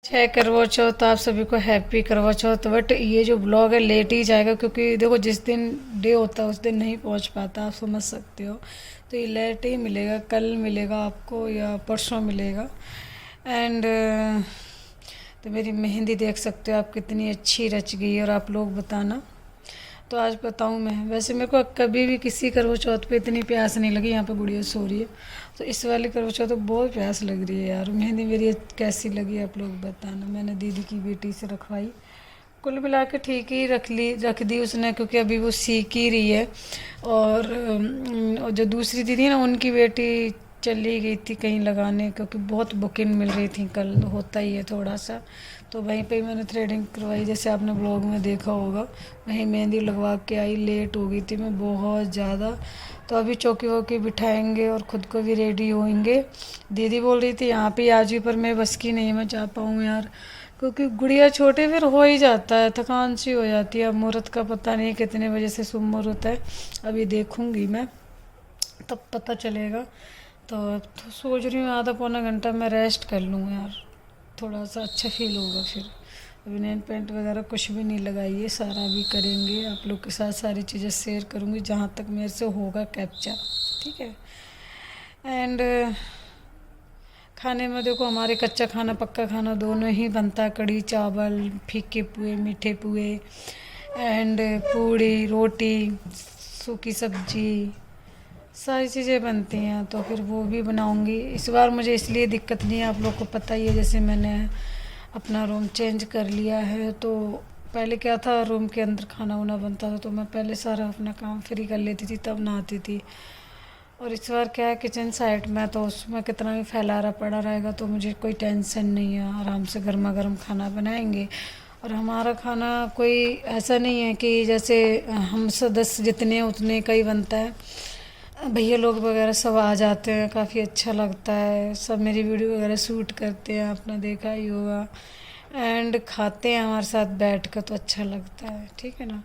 है करवा चौथ, तो आप सभी को हैप्पी करवा चौथ। बट ये जो ब्लॉग है लेट ही जाएगा, क्योंकि देखो जिस दिन डे होता है उस दिन नहीं पहुंच पाता, आप समझ सकते हो। तो ये लेट ही मिलेगा, कल मिलेगा आपको या परसों मिलेगा। एंड तो मेरी मेहंदी देख सकते हो आप कितनी अच्छी रच गई है, और आप लोग बताना। तो आज बताऊँ मैं, वैसे मेरे को कभी भी किसी करवा चौथ पे इतनी प्यास नहीं लगी। यहाँ पे गुड़िया सो रही है, तो इस वाली करवा चौथ तो बहुत प्यास लग रही है यार। मेहंदी मेरी कैसी लगी आप लोग बताना। मैंने दीदी की बेटी से रखवाई, कुल मिला के ठीक ही रख दी उसने, क्योंकि अभी वो सीख ही रही है। और जो दूसरी दीदी है ना, उनकी बेटी चली गई थी कहीं लगाने, क्योंकि बहुत बुकिंग मिल रही थी, कल होता ही है थोड़ा सा। तो वहीं पे मैंने थ्रेडिंग करवाई, जैसे आपने ब्लॉग में देखा होगा। वहीं मेहंदी लगवा के आई, लेट हो गई थी मैं बहुत ज़्यादा। तो अभी चौकी वौकी बिठाएंगे और ख़ुद को भी रेडी होंगे। दीदी बोल रही थी यहाँ पे आ जाइए, पर मैं बस की नहीं मैं जा पाऊँ यार, क्योंकि गुड़िया छोटे फिर हो ही जाता है, थकान सी हो जाती है। अब मुहूर्त का पता नहीं कितने बजे से शुभ मुहूर्त है, अभी देखूँगी मैं तब पता चलेगा। तो सोच रही हूँ आधा पौना घंटा मैं रेस्ट कर लूँ यार, थोड़ा सा अच्छा फील होगा फिर। अभी नेल पेंट वगैरह कुछ भी नहीं लगाई है, सारा भी करेंगे। आप लोग के साथ सारी चीज़ें शेयर करूँगी जहाँ तक मेरे से होगा कैप्चर, ठीक है। एंड खाने में देखो हमारे कच्चा खाना पक्का खाना दोनों ही बनता है। कढ़ी चावल, फीके पुए, मीठे पुए, एंड पूड़ी रोटी, सूखी सब्जी, सारी चीज़ें बनती हैं। तो फिर वो भी बनाऊंगी इस बार। मुझे इसलिए दिक्कत नहीं है, आप लोग को पता ही है, जैसे मैंने अपना रूम चेंज कर लिया है। तो पहले क्या था, रूम के अंदर खाना वाना बनता था, तो मैं पहले सारा अपना काम फ्री कर लेती थी, तब नहाती थी। और इस बार क्या है, किचन साइड में, तो उसमें कितना भी फैलारा पड़ा रहेगा, तो मुझे कोई टेंशन नहीं है। आराम से गर्मा गर्म खाना बनाएंगे। और हमारा खाना कोई ऐसा नहीं है कि जैसे हम सदस्य जितने हैं उतने का ही बनता है। भैया लोग वगैरह सब आ जाते हैं, काफ़ी अच्छा लगता है। सब मेरी वीडियो वगैरह शूट करते हैं, आपने देखा ही होगा। एंड खाते हैं हमारे साथ बैठ कर, तो अच्छा लगता है, ठीक है ना।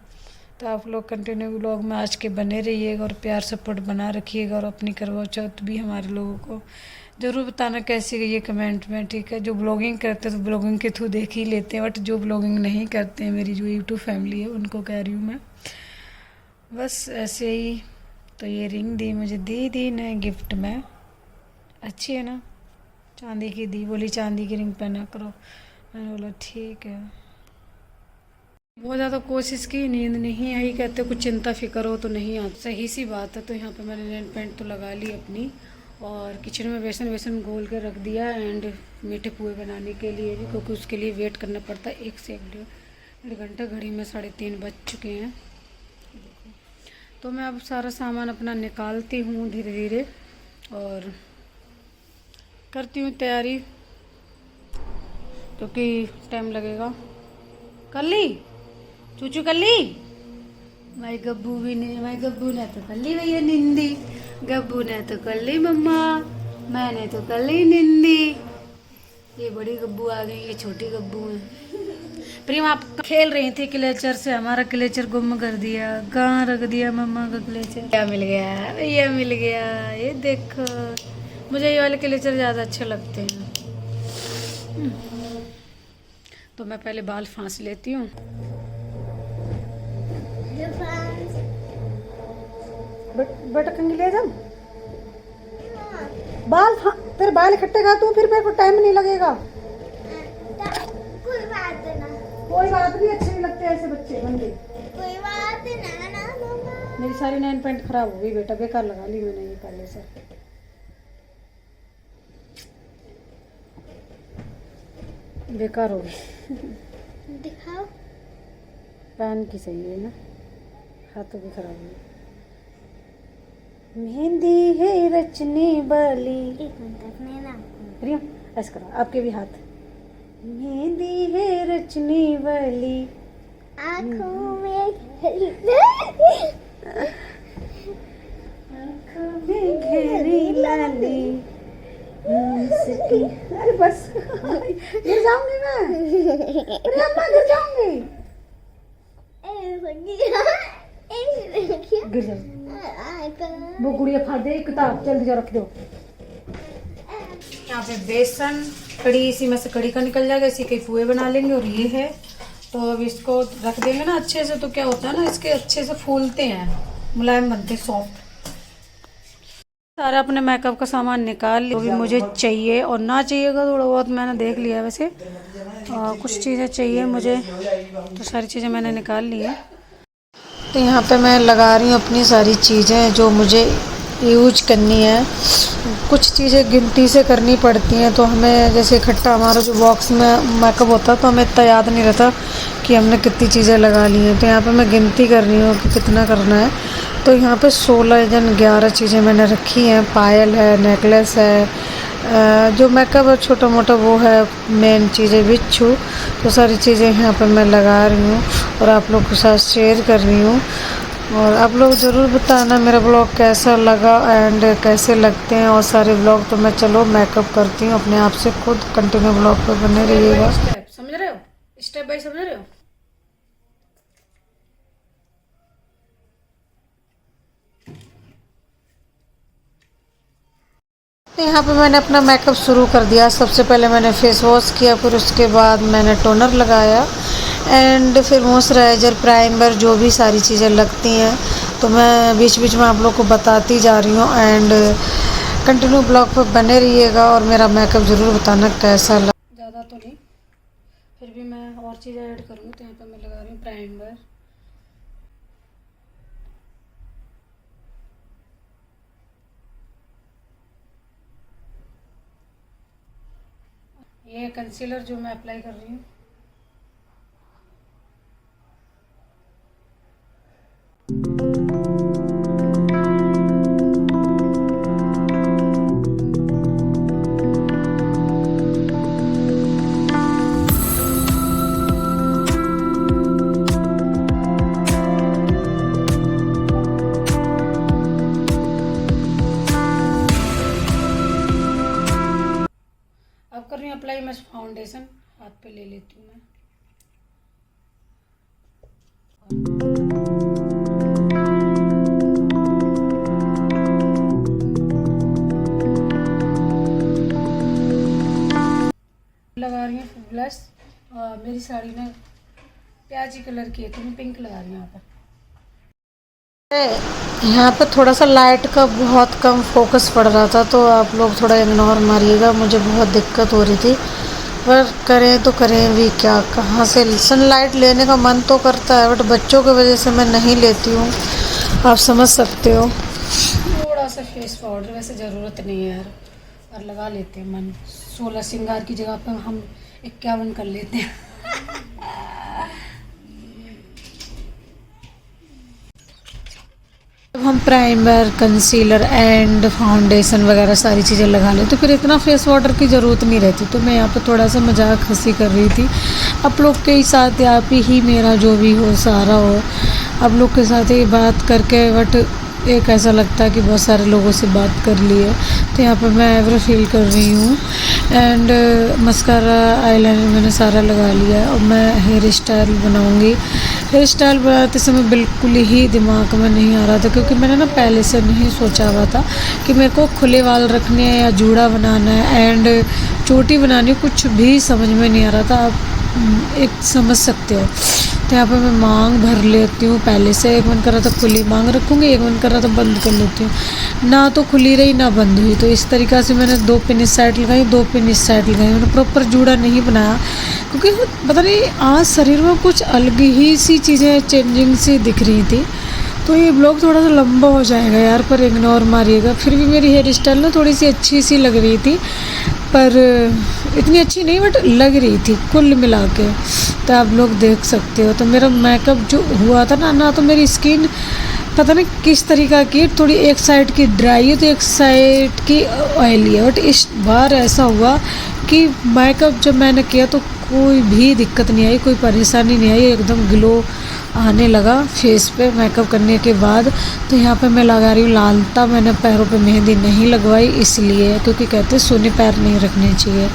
तो आप लोग कंटिन्यू व्लॉग में आज के बने रहिएगा और प्यार सपोर्ट बना रखिएगा। और अपनी करवा चौथ भी हमारे लोगों को ज़रूर बताना कैसी गई है कमेंट में, ठीक है। जो ब्लॉगिंग करते हैं तो ब्लॉगिंग के थ्रू देख ही लेते हैं, बट जो ब्लॉगिंग नहीं करते हैं, मेरी जो यूट्यूब फैमिली है, उनको कह रही हूँ मैं, बस ऐसे ही। तो ये रिंग दी मुझे दीदी ने गिफ्ट में, अच्छी है ना, चांदी की दी। बोली चांदी की रिंग पहना करो, मैंने बोला ठीक है। बहुत ज़्यादा कोशिश की, नींद नहीं आई। कहते कुछ चिंता फिक्र हो तो नहीं आता, सही सी बात है। तो यहाँ पे मैंने नेल पेंट तो लगा ली अपनी, और किचन में बेसन घोल कर रख दिया। एंड मीठे पुए बनाने के लिए भी, क्योंकि उसके लिए वेट करना पड़ता है 1 से 1.5 घंटा। घड़ी में 3:30 बज चुके हैं। तो मैं अब सारा सामान अपना निकालती हूँ धीरे धीरे, और करती हूँ तैयारी, क्योंकि टाइम लगेगा। कर ली चूचू, कर ली। भाई गब्बू भी नहीं, भाई गब्बू ने तो कर ली भैया निंदी, गब्बू ने तो कर ली मम्मा, मैंने तो कर ली निंदी। ये बड़ी गब्बू आ गई, ये छोटी गब्बू है। प्रेम आप खेल रही थी क्लेचर से, हमारा क्लेचर गुम कर दिया। कहाँ रख दिया मम्मा का क्लेचर? क्या मिल गया भैया, मिल गया। ये देखो, मुझे ये वाले क्लेचर ज़्यादा अच्छे लगते हैं। तो मैं पहले बाल फांस लेती हूँ। बेटा कंगी ले जाऊँ बाल, तेरे बाल इकट्ठे खा तू, फिर मेरे को टाइम नहीं लगेगा। कोई बात नहीं, अच्छे नहीं लगते ऐसे बच्चे बंदे। कोई बात ना। मेरी सारी नेल पेंट खराब हो गई बेटा, बेकार लगा ली मैंने ये पहले से। बेकार हो गई। दिखाओ, कान की सही है ना, हाथों की खराब है। मेहंदी है रचने वाली, प्रियम ऐसा करो, आपके भी हाथ। मेहंदी है रचने वाली, आँखों में घेरी लाली। अरे बस, गिर जाऊंगी मैं, अरे अम्मा गिर जाऊंगी। गिर जाऊंगी। वो गुड़िया खा दे किताब, जल्दी जा रख दो। यहाँ पे बेसन कड़ी इसी में से कड़ी का निकल जाएगा, इसी के पुए बना लेंगे। और ये है तो अब इसको रख देंगे ना अच्छे से, तो क्या होता है ना इसके अच्छे से फूलते हैं, मुलायम बनते, सॉफ्ट। सारा अपने मेकअप का सामान निकाल लिया, जो भी मुझे चाहिए और ना चाहिएगा थोड़ा बहुत मैंने देख लिया वैसे। कुछ चीज़ें चाहिए मुझे तो सारी चीज़ें मैंने निकाल ली है। तो यहाँ पे मैं लगा रही हूँ अपनी सारी चीज़ें जो मुझे यूज करनी है। कुछ चीज़ें गिनती से करनी पड़ती हैं, तो हमें जैसे इकट्ठा हमारा जो बॉक्स में मेकअप होता है तो हमें इतना याद नहीं रहता कि हमने कितनी चीज़ें लगा ली हैं। तो यहाँ पे मैं गिनती कर रही हूँ कि कितना करना है। तो यहाँ पे 11 चीज़ें मैंने रखी हैं। पायल है, नेकलेस है, जो मेकअप है छोटा मोटा वो है, मेन चीज़ें बिच्छू। तो सारी चीज़ें यहाँ पे मैं लगा रही हूँ और आप लोग के साथ शेयर कर रही हूँ। और आप लोग ज़रूर बताना मेरा ब्लॉग कैसा लगा एंड कैसे लगते हैं और सारे ब्लॉग। तो मैं चलो मेकअप करती हूँ अपने आप से खुद। कंटिन्यू ब्लॉग पर बने रहिएगा। समझ रहे हो, स्टेप बाय समझ रहे हो। तो यहाँ पे मैंने अपना मेकअप शुरू कर दिया। सबसे पहले मैंने फेस वॉश किया, फिर उसके बाद मैंने टोनर लगाया एंड फिर मॉइस्चराइज़र, प्राइमर, जो भी सारी चीज़ें लगती हैं तो मैं बीच बीच में आप लोग को बताती जा रही हूँ। एंड कंटिन्यू ब्लॉग पर बने रहिएगा और मेरा मेकअप ज़रूर बताना कैसा लगा। ज़्यादा तो नहीं, फिर भी मैं और चीज़ें ऐड करूँगी। तो यहाँ पर मैं लगा रही हूँ प्राइमर। ये कंसीलर जो मैं अप्लाई कर रही हूँ। अब कर रही हूँ अप्लाई मैं फाउंडेशन, हाथ पे ले लेती हूँ मैं। लगा रही हूँ ब्लश। मेरी साड़ी में प्याजी कलर की है तो मैं पिंक लगा रही हूँ यहाँ पर। यहाँ पे थोड़ा सा लाइट का बहुत कम फोकस पड़ रहा था, तो आप लोग थोड़ा इग्नोर मारिएगा, मुझे बहुत दिक्कत हो रही थी। पर करें तो करें भी क्या, कहाँ से सनलाइट लेने का मन तो करता है बट बच्चों की वजह से मैं नहीं लेती हूँ, आप समझ सकते हो। थोड़ा सा फेस पाउडर, वैसे ज़रूरत नहीं है यार, पर लगा लेते हैं मन। 16 श्रृंगार की जगह पर हम 51 कर लेते हैं। जब हम प्राइमर, कंसीलर एंड फाउंडेशन वगैरह सारी चीज़ें लगा लें तो फिर इतना फेस वाटर की ज़रूरत नहीं रहती। तो मैं यहाँ पे थोड़ा सा मजाक हंसी कर रही थी आप लोग के साथ, आप ही मेरा जो भी हो सहारा हो, आप लोग के साथ ही बात करके। बट एक ऐसा लगता है कि बहुत सारे लोगों से बात कर ली है। तो यहाँ पर मैं आईब्रो फील कर रही हूँ एंड मस्कारा, आईलाइनर मैंने सारा लगा लिया है। और मैं हेयर स्टाइल बनाऊँगी। हेयर स्टाइल बनाते समय बिल्कुल ही दिमाग में नहीं आ रहा था, क्योंकि मैंने ना पहले से नहीं सोचा हुआ था कि मेरे को खुले बाल रखने हैं या जूड़ा बनाना है एंड चोटी बनानी है, कुछ भी समझ में नहीं आ रहा था। आप एक समझ सकते हो। तो यहाँ पे मैं मांग भर लेती हूँ पहले से। एक मन कर रहा था खुली मांग रखूँगी, एक मन कर रहा था बंद कर लेती हूँ। ना तो खुली रही ना बंद हुई, तो इस तरीक़ा से मैंने 2 पिन इस साइड लगाई, 2 पिन इस साइड लगाई। मैंने प्रॉपर जूड़ा नहीं बनाया, क्योंकि पता नहीं आज शरीर में कुछ अलग ही सी चीज़ें चेंजिंग सी दिख रही थी। तो ये ब्लॉग थोड़ा सा लंबा हो जाएगा यार, पर इग्नोर मारिएगा। फिर भी मेरी हेयर स्टाइल ना थोड़ी सी अच्छी सी लग रही थी, पर इतनी अच्छी नहीं बट लग रही थी कुल मिला के। तो आप लोग देख सकते हो। तो मेरा मेकअप जो हुआ था ना तो मेरी स्किन पता नहीं किस तरीक़ा की, थोड़ी एक साइड की ड्राई है तो एक साइड की ऑयली है। बट इस बार ऐसा हुआ कि मेकअप जब मैंने किया तो कोई भी दिक्कत नहीं आई, कोई परेशानी नहीं आई, एकदम ग्लो आने लगा फेस पे मेकअप करने के बाद। तो यहाँ पे मैं लगा रही हूँ लालता। मैंने पैरों पे मेहंदी नहीं लगवाई इसलिए, क्योंकि कहते हैं सूने पैर नहीं रखने चाहिए।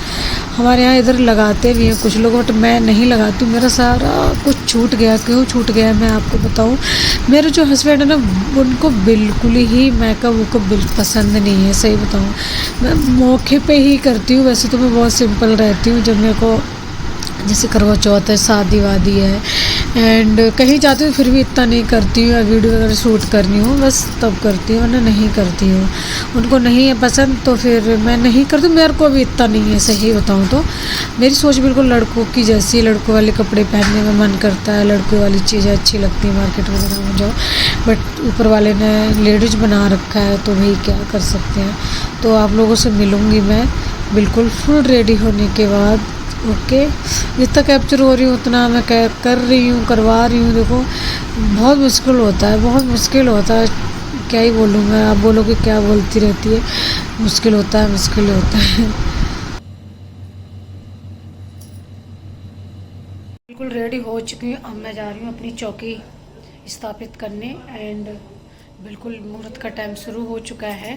हमारे यहाँ इधर लगाते भी हैं कुछ लोग, बट मैं नहीं लगाती। मेरा सारा कुछ छूट गया। क्यों छूट गया मैं आपको बताऊँ। मेरे जो हस्बैंड है ना, उनको बिल्कुल ही मेकअप उनको बिल्कुल पसंद नहीं है। सही बताऊँ, मैं मौके पे ही करती हूँ। वैसे तो मैं बहुत सिंपल रहती हूँ। जब मेरे को जैसे करवा चौथ है, शादी वादी है, एंड कहीं जाती हूँ फिर भी इतना नहीं करती हूँ। या वीडियो वगैरह शूट करनी हो बस तब करती हूँ, वरना नहीं करती हूँ। उनको नहीं है पसंद तो फिर मैं नहीं करती। मेरे को भी इतना नहीं है, सही बताऊँ तो। मेरी सोच बिल्कुल लड़कों की जैसी, लड़कों वाले कपड़े पहनने में मन करता है, लड़कों वाली चीज़ें अच्छी लगती है मार्केट वगैरह में जाओ। बट ऊपर वाले ने लेडीज बना रखा है तो भाई क्या कर सकते हैं। तो आप लोगों से मिलूँगी मैं बिल्कुल फुल रेडी होने के बाद। ओके, जितना कैप्चर हो रही हूँ उतना मैं कर रही हूँ, करवा रही हूँ। देखो बहुत मुश्किल होता है, बहुत मुश्किल होता है। क्या ही बोलूँ मैं, आप बोलोगे क्या बोलती रहती है। मुश्किल होता है, मुश्किल होता है। बिल्कुल रेडी हो चुकी हूँ। अब मैं जा रही हूँ अपनी चौकी स्थापित करने। एंड बिल्कुल मुहूर्त का टाइम शुरू हो चुका है,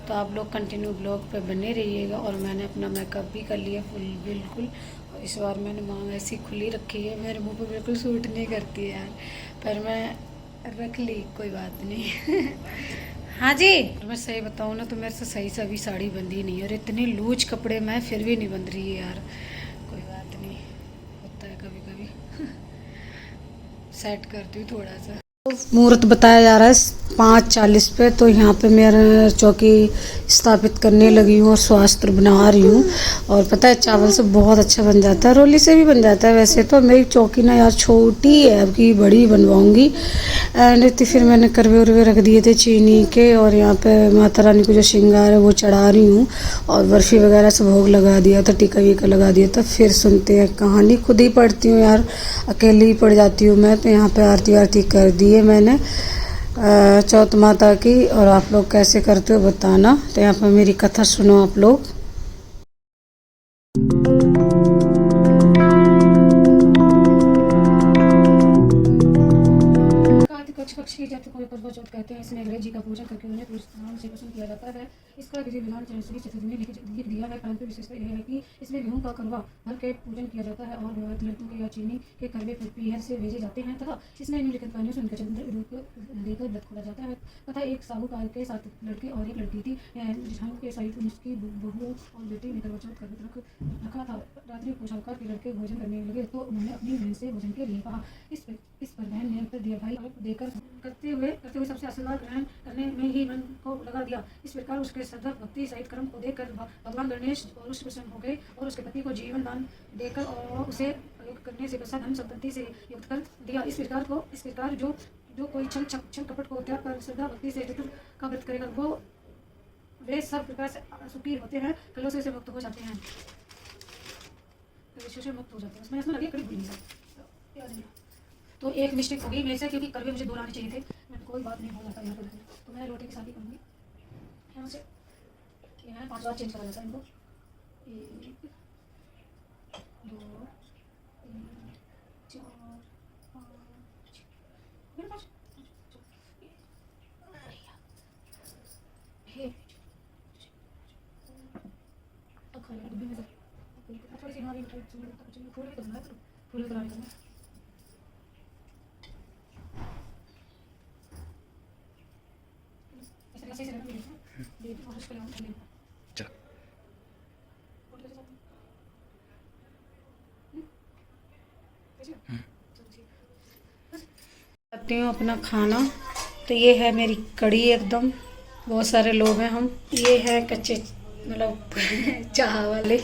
तो आप लोग कंटिन्यू ब्लॉग पे बने रहिएगा। और मैंने अपना मेकअप भी कर लिया फुल बिल्कुल। और इस बार मैंने मांग ऐसी खुली रखी है, मेरे मुंह पे बिल्कुल सूट नहीं करती है यार, पर मैं रख ली, कोई बात नहीं। हाँ जी, मैं सही बताऊँ ना तो मेरे से सही से अभी साड़ी बंधी नहीं है। और इतने लूज कपड़े में फिर भी नहीं बंध रही है यार। कोई बात नहीं, होता है कभी कभी। सेट करती हूँ थोड़ा सा। मुहूर्त बताया जा रहा है 5:40 पे। तो यहाँ पे मैं चौकी स्थापित करने लगी हूँ और स्वास्थ्य बना रही हूँ। और पता है चावल से बहुत अच्छा बन जाता है, रोली से भी बन जाता है वैसे तो। मेरी चौकी ना यार छोटी है, अब की बड़ी बनवाऊँगी। एंड तो फिर मैंने करवे उरवे रख दिए थे चीनी के। और यहाँ पे माता रानी को जो श्रृंगार है वो चढ़ा रही हूँ। और बर्फ़ी वगैरह से भोग लगा दिया था, टीका वीका लगा दिया था। फिर सुनते हैं कहानी, खुद ही पढ़ती हूँ यार, अकेली ही पढ़ जाती हूँ मैं। तो यहाँ पे आरती वारती कर दी है मैंने चौथ माता की। और आप लोग कैसे करते हो बताना। तो यहाँ पे मेरी कथा सुनो आप लोग। पक्ष की जाति को करवा चौथ कहते हैं। इसमें गणेश जी का पूजन करके उन्हें पुरस्कार से प्रसन्न किया जाता है। इसका विधि विधान श्री चतुर्थी में लिख दिया है, परंतु विशेषता यह है कि इसमें गेहूं का करवा भर के पूजन किया जाता है और विवाहित लड़कियों के या चीनी के करवे पीहर से भेजे जाते हैं तथा इसमें निम्नलिखित कार्यों से उनका चंद्र रूप देकर व्रत खोला जाता है। तथा एक साहूकार के 7 लड़के और एक लड़की थी, के सहित उसकी बहुओं और बेटी ने करवा चौथ का व्रत रखा था। रात्रि को साहूकार के लड़के भोजन करने लगे तो उन्होंने अपनी बहन से भोजन के लिए कहा। इस पर बहन ने उत्तर दिया, भाई देकर करते हुए सबसे आशीर्वाद ग्रहण करने में ही मन को लगा दिया। इस प्रकार उसके श्रद्धा भक्ति सहित कर्म को देखकर भगवान गणेश और उससे प्रसन्न हो गए और उसके पति को जीवन दान देकर और उसे प्रयोग करने से प्रसाद धन संपत्ति से युक्त कर दिया। इस प्रकार जो कोई छल कपट को त्याग कर श्रद्धा भक्ति से चतुर्थ का व्रत करेगा वो वे सब प्रकार से सुखी होते हैं, कलुष से मुक्त हो जाते हैं। से मुक्त हो जाते हैं। इसमें लगे कड़ी भूल नहीं। तो एक मिस्टेक हो गई मेरे से, क्योंकि करवे मुझे 2 लाने चाहिए थे। मैं कोई बात नहीं बोला था यहाँ पर, तो मैं लोटे की शादी करूँगी यहाँ से। यहाँ 5 बार चेंज करा जाता है इनको। 1 2 3 4 5 मेरे पास थोड़ी सी हमारी फूल बना करती हूँ अपना खाना। तो ये है मेरी कड़ी एकदम, बहुत सारे लोग हैं हम। ये है कच्चे मतलब चाह वाले।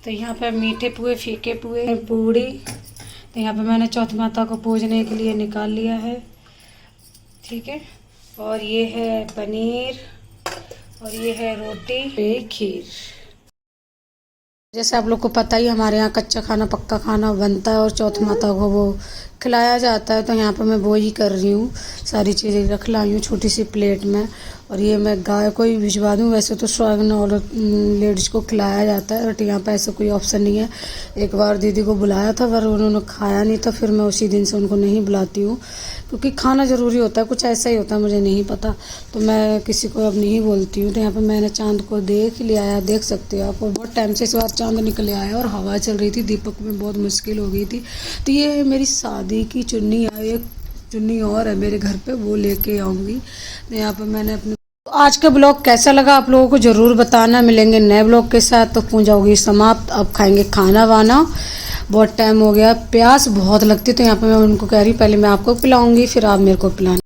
तो यहाँ पर मीठे पुए, फीके पुए, पूड़ी। तो यहाँ पे मैंने चौथ माता को पूजने के लिए निकाल लिया है, ठीक है। और ये है पनीर और ये है रोटी, ये खीर। जैसे आप लोग को पता ही हमारे यहाँ कच्चा खाना पक्का खाना बनता है और चौथ माता को वो खिलाया जाता है। तो यहाँ पर मैं वो ही कर रही हूँ, सारी चीज़ें रख लाई हूँ छोटी सी प्लेट में। और ये मैं गाय को ही भिजवा दूँ। वैसे तो सुहागन औरत लेडीज़ को खिलाया जाता है, बट यहाँ पर ऐसा कोई ऑप्शन नहीं है। एक बार दीदी को बुलाया था पर उन्होंने खाया नहीं था, फिर मैं उसी दिन से उनको नहीं बुलाती हूँ, क्योंकि खाना ज़रूरी होता है। कुछ ऐसा ही होता है, मुझे नहीं पता, तो मैं किसी को अब नहीं बोलती हूँ। तो यहाँ पर मैंने चाँद को देख लिया है, देख सकते हो आप। और बहुत टाइम से इस बार चाँद निकल आया और हवा चल रही थी, दीपक में बहुत मुश्किल हो गई थी। तो ये मेरी शादी की चुन्नी है, एक चुन्नी और है मेरे घर पे, वो लेके आऊँगी। तो यहाँ पर मैंने अपने आज का ब्लॉग कैसा लगा आप लोगों को ज़रूर बताना। मिलेंगे नए ब्लॉग के साथ। तो पूजा होगी समाप्त, अब खाएंगे खाना वाना, बहुत टाइम हो गया, प्यास बहुत लगती है। तो यहाँ पे मैं उनको कह रही हूँ पहले मैं आपको पिलाऊंगी, फिर आप मेरे को पिलाना।